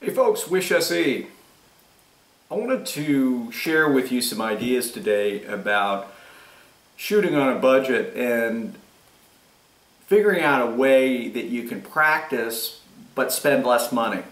Hey folks, Wish SE. I wanted to share with you some ideas today about shooting on a budget and figuring out a way that you can practice but spend less money.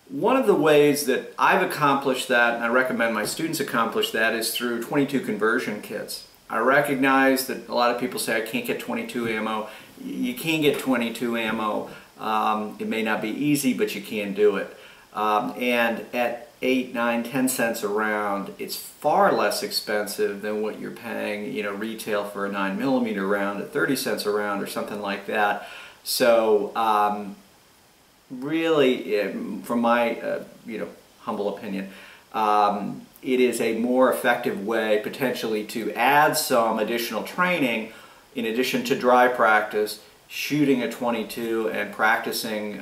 One of the ways that I've accomplished that, and I recommend my students accomplish that, is through 22 conversion kits. I recognize that a lot of people say I can't get 22 ammo. You can get 22 ammo. It may not be easy, but you can do it. And at 8, 9, 10 cents a round, it's far less expensive than what you're paying, retail for a 9mm round at 30 cents a round or something like that. So really, from my humble opinion, it is a more effective way potentially to add some additional training in addition to dry practice, shooting a 22 and practicing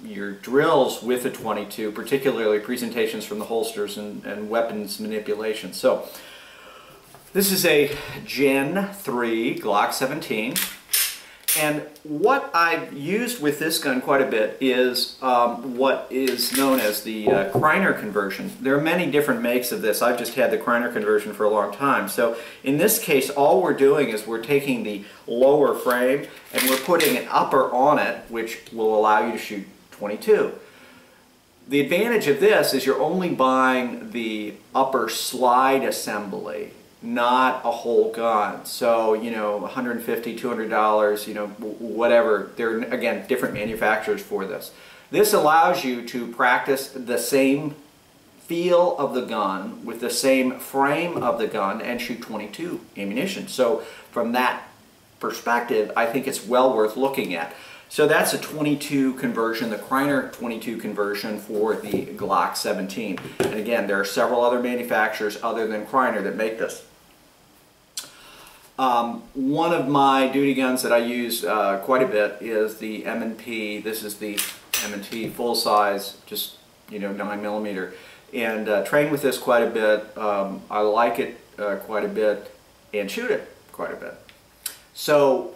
your drills with a 22, particularly presentations from the holsters and weapons manipulation. So this is a Gen 3 Glock 17, and what I've used with this gun quite a bit is what is known as the Kreiner conversion. There are many different makes of this. I've just had the Kreiner conversion for a long time. So in this case, all we're doing is we're taking the lower frame and we're putting an upper on it, which will allow you to shoot 22. The advantage of this is you're only buying the upper slide assembly, not a whole gun. So, $150, $200, whatever. There are, again, different manufacturers for this. This allows you to practice the same feel of the gun with the same frame of the gun and shoot 22 ammunition. So from that perspective, I think it's well worth looking at. So that's a 22 conversion, the Kreiner 22 conversion for the Glock 17. And again, there are several other manufacturers other than Kreiner that make this. One of my duty guns that I use quite a bit is the M&P. This is the M&P full size, just 9mm, and train with this quite a bit. I like it quite a bit and shoot it quite a bit. So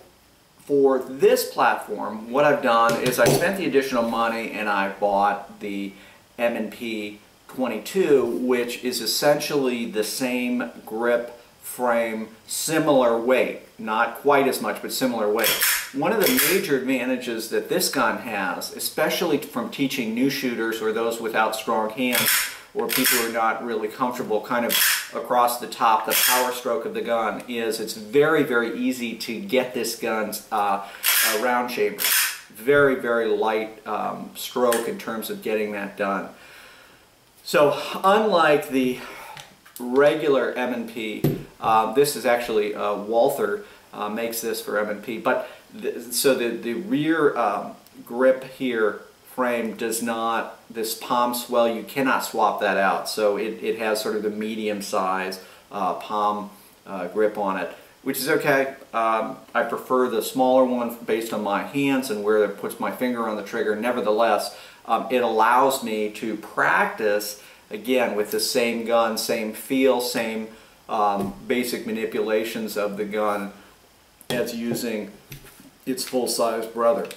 for this platform, what I've done is I spent the additional money and I bought the M&P 22, which is essentially the same grip, frame, similar weight, not quite as much, but similar weight. One of the major advantages that this gun has, especially from teaching new shooters or those without strong hands or people who are not really comfortable kind of across the top, the power stroke of the gun, is it's very, very easy to get this gun's round chamber. Very, very light stroke in terms of getting that done. So unlike the regular M&P, this is actually Walther makes this for M&P, but so the rear grip here frame does not, this palm swell, you cannot swap that out. So it has sort of the medium size palm grip on it, which is okay. I prefer the smaller one based on my hands and where it puts my finger on the trigger. Nevertheless, it allows me to practice again with the same gun, same feel, same basic manipulations of the gun as using its full-size brother.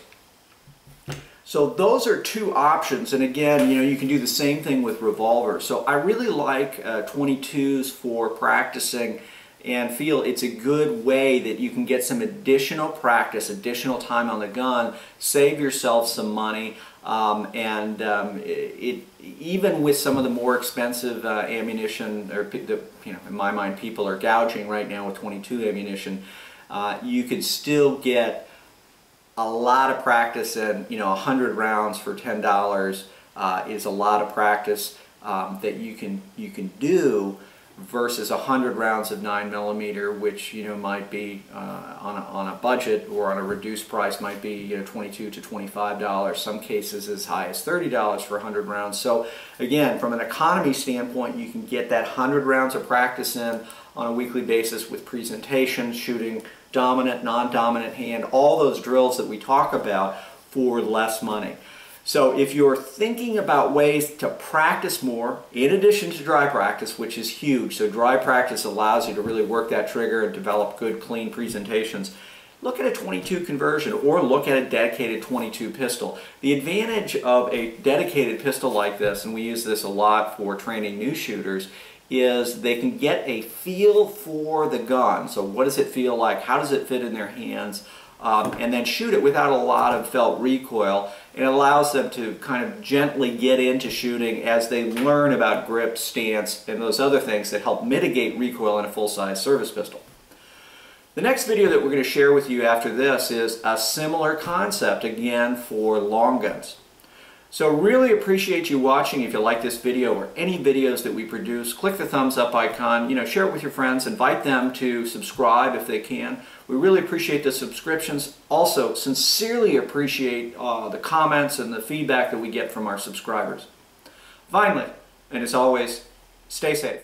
So those are two options, and again, you can do the same thing with revolvers. So I really like 22s for practicing and feel it's a good way that you can get some additional practice, additional time on the gun, save yourself some money, even with some of the more expensive ammunition, or in my mind, people are gouging right now with 22 ammunition. You could still get a lot of practice, and 100 rounds for $10 is a lot of practice that you can do versus 100 rounds of 9mm, which might be on a budget or on a reduced price might be $22 to $25. Some cases as high as $30 for 100 rounds. So again, from an economy standpoint, you can get that 100 rounds of practice in on a weekly basis with presentations, shooting dominant, non-dominant hand, all those drills that we talk about for less money. So if you're thinking about ways to practice more, in addition to dry practice, which is huge, so dry practice allows you to really work that trigger and develop good, clean presentations, look at a 22 conversion or look at a dedicated 22 pistol. The advantage of a dedicated pistol like this, and we use this a lot for training new shooters, is they can get a feel for the gun. So what does it feel like? How does it fit in their hands? And then shoot it without a lot of felt recoil. It allows them to kind of gently get into shooting as they learn about grip, stance, and those other things that help mitigate recoil in a full-size service pistol. The next video that we're going to share with you after this is a similar concept, again, for long guns. So really appreciate you watching. If you like this video or any videos that we produce, click the thumbs up icon, share it with your friends, invite them to subscribe if they can. We really appreciate the subscriptions. Also, sincerely appreciate the comments and the feedback that we get from our subscribers. Finally, and as always, stay safe.